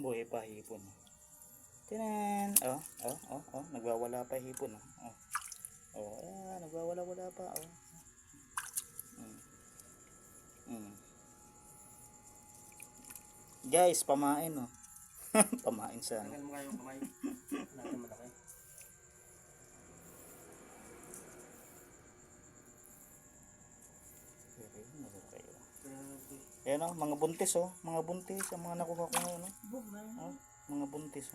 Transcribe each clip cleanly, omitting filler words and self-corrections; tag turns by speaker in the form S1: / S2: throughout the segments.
S1: Buhay pa hipon. Tinan. Nagwawala pa hipon. Nagwawala pa. Guys, pamain pamain sana.
S2: Tagal mo nga yung kamay. Natin malaki.
S1: Ayan mga buntis mga buntis ang mga nakuha ko ngayon mga buntis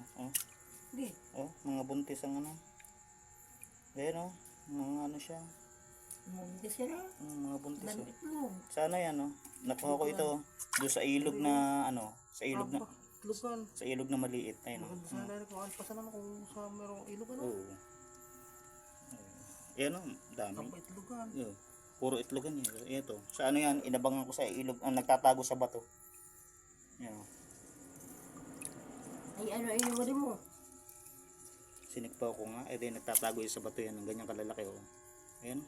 S1: mga buntis ang ayan mga siya mga buntis sana yan nakuha ko ito doon sa ilog na sa ilog na maliit ayun
S2: sana rin kung alpasan naman kung sa merong ilog
S1: ayan dami
S2: itlogan
S1: puro itlogan yan. Ito. Sa yan, inabangan ko sa ilog ang nagtatago sa bato. Yan.
S3: Ay, inuwari mo?
S1: Sinikpa ko nga. Di nagtatago yun sa bato yan. Ang ganyang kalalaki. Ayan.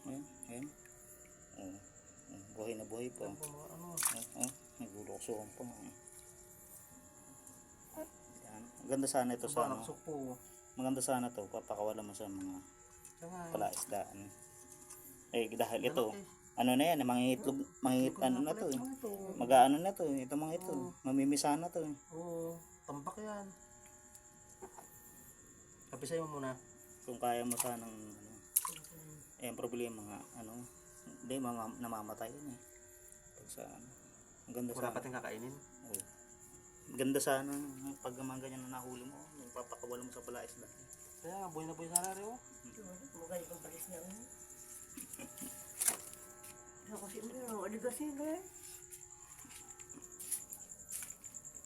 S1: Buhay na buhay pa. Nagulokso pa. Yan. Maganda sana ito sa maganda sana ito. Papakawala mo sa mga palaisdaan. Dahil ito, na yan, mangingitlog, na to mag-aano na to, ito mga ito, mamimisa na to
S2: tambak yan. Kapisay mo muna.
S1: Kung kaya mo sanang, problema nga, hindi, mga namamatay yan pag sa, ang ganda
S2: wala
S1: sana.
S2: pating kakainin.
S1: Ganda sana, pag mga ganyan na nahuli mo, papakawala mo sa palaisda.
S2: Kaya, buhay na buhay sana rin
S3: Mugay kang palis niya. Ako si Miro, ano kasi ba?